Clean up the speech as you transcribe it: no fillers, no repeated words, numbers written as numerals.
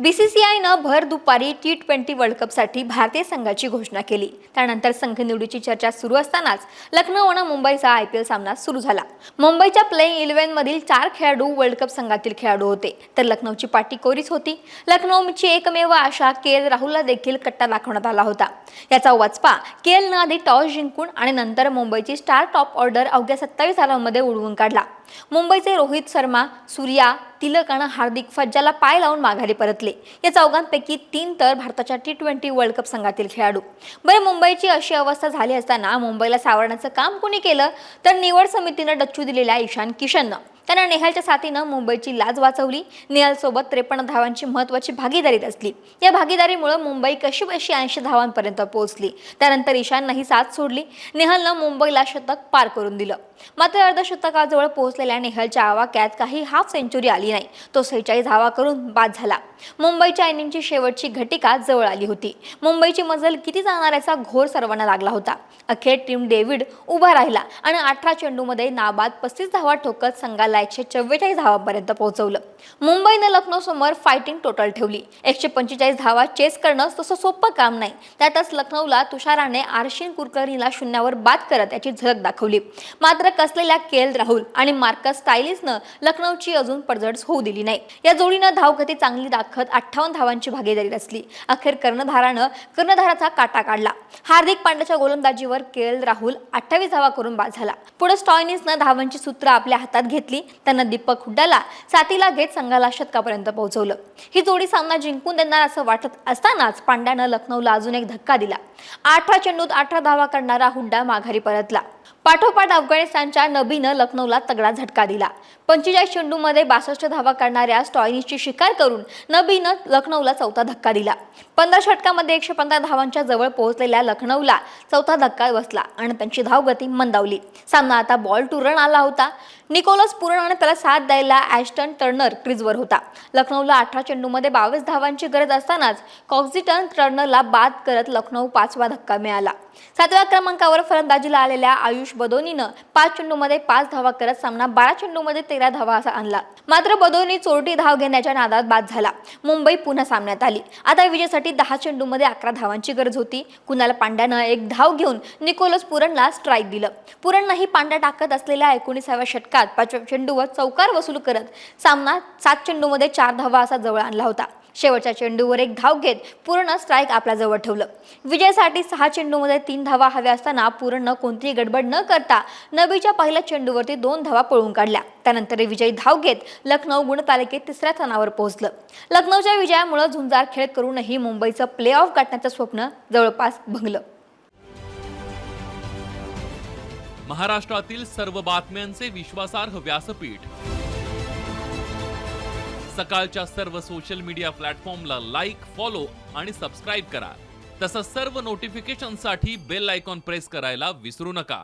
बीसीसीआयनं भर दुपारी T20 वर्ल्ड कपसाठी भारतीय संघाची घोषणा केली। त्यानंतर संघ निवडीची चर्चा सुरू असतानाच लखनौ आणि मुंबईचा IPL सामना सुरू झाला। मुंबईच्या प्लेइंग 11 मधील 4 खेळाडू वर्ल्ड कप संघातील खेळाडू होते, तर लखनौची पाठी कोरीच होती। लखनौची एकमेव आशा KL राहुलला देखील कट्टा दाखवण्यात आला होता। याचा वचपा KLनं आधी टॉस जिंकून आणि नंतर मुंबईची स्टार टॉप ऑर्डर अवघ्या 27 धावांमध्ये उडवून काढला। मुंबईचे रोहित शर्मा, सूर्या, तिलक आणि हार्दिक फज्जाला पाय लावून माघारी परतले। या चौघांपैकी 3 तर भारताच्या T20 वर्ल्ड कप संघातील खेळाडू। बरे, मुंबईची अशी अवस्था झाली असताना मुंबईला सावरण्याचं काम कोणी केलं तर निवड समितीनं डच्चू दिलेल्या ईशान किशननं। त्यानं नेहालच्या साथीनं मुंबईची लाज वाचवली। नेहालसोबत 53 धावांची महत्त्वाची भागीदारी असली। या भागीदारीमुळे मुंबई कशीबशी 80 धावांपर्यंत पोहोचली। त्यानंतर ईशाननंही साथ सोडली। नेहालनं मुंबईला शतक पार करून दिलं। मात्र अर्धशतकाजवळ पोहोचलेल्या नेहालच्या आवाक्यात काही हाफ सेंचुरी आली नाही। तो 46 धावा करून बाद झाला। मुंबईच्या इनिंगची शेवटची घटिका जवळ आली होती। मुंबईची मजल किती जाणार याचा घोर सर्वांना लागला होता। अखेर टीम डेव्हिड उभा राहिला आणि 18 चेंडूमध्ये नाबाद 35 धावा ठोकत संघाला 144 धावांपर्यंत पोहोचवलं। मुंबईने लखनौ समोर फायटिंग टोटल ठेवली। 145 धावा चेस करणं तसं सोपं काम नाही। त्यातच लखनौला तुषाराने आर्शिन कुलकर्णीला शून्यावर बाद करत याची झलक दाखवली। मात्र कसलेल्या KL राहुल आणि मार्कस स्टायलिसनं लखनौची अजून पडझड होऊ दिली नाही। या जोडीनं धावगती चांगली दाखवत 58 धावांची भागीदारी रचली। अखेर कर्णधाराचा काटा काढला। हार्दिक पांड्याच्या गोलंदाजीवर KL राहुल 28 धावा करून बाद झाला। पुढे स्टॉयनिसनं धावांची सूत्र आपल्या हातात घेतली। त्यानं दीपक हुड्डाला साथीला घेत संघाला शतकापर्यंत पोहोचवलं। ही जोडी सामना जिंकून देणार असं वाटत असतानाच पांड्यानं लखनौला अजून एक धक्का दिला। 18 चेंडूत 18 धावा करणारा हुड्डा माघारी परतला। पाठोपाठ अफगाणिस्तानच्या नबीनं लखनौला तगडा झटका दिला। 45 चेंडूमध्ये 62 धावा करणाऱ्या स्टॉयनिसची शिकार करून नबीनं लखनौला चौथा धक्का दिला। 15 षटकामध्ये 115 धावांच्या जवळ पोहोचलेल्या लखनौला चौथा धक्का बसला आणि त्यांची धावगती मंदावली। सामना आता बॉल टू रन आला होता। निकोलस पुरण आणि त्याला साथ द्यायला ॲस्टन टर्नर क्रीजवर होता। लखनौला 18 चेंडूमध्ये 22 धावांची गरज असतानाच कॉक्झिटन टर्नरला बाद करत लखनौ 5वा धक्का मिळाला। 7व्या क्रमांकावर फलंदाजीला आलेल्या आयुष बदोनीनं 5 चेंडूमध्ये 5 धावा करत सामना 12 चेंडूमध्ये 13 धावा असा आणला। मात्र बदोनी चोरटी धाव घेण्याच्या नादात बाद झाला। मुंबई पुन्हा सामन्यात आली। आता विजयासाठी 10 चेंडूमध्ये 11 धावांची गरज होती। कुणाल पांड्यानं एक धाव घेऊन निकोलस पुरणला स्ट्राईक दिलं। पुरणनंही पांड्या टाकत असलेल्या 19व्या षटकात 5व्या चेंडूवर चौकार वसूल करत सामना 7 चेंडूमध्ये 4 धावा असा जवळ आणला होता। शेवटच्या चेंडूवर एक धाव घेत पूर्ण स्ट्राईक आपल्या जवळ ठेवलं। विजयासाठी 6 चेंडूमध्ये 3 धावा हव्या असताना पूर्ण कोणतीही गडबड न करता नबीच्या पहिल्या चेंडूवरती 2 धावा पळून काढल्या। त्यानंतर विजयी धाव घेत लखनौ गुणतालिकेत 3ऱ्या स्थानावर पोहोचलं। लखनौच्या विजयामुळे झुंजार खेळ करूनही मुंबईचं प्ले-ऑफ गाठण्याचं स्वप्न जवळपास भंगलं। महाराष्ट्रातील सर्व बातम्यांचे विश्वासार्ह व्यासपीठ सकाळच्या सर्व सोशल मीडिया प्लॅटफॉर्मला लाईक, फॉलो आणि सबस्क्राईब करा। तसंच सर्व नोटिफिकेशनसाठी बेल आयकॉन प्रेस करायला विसरू नका।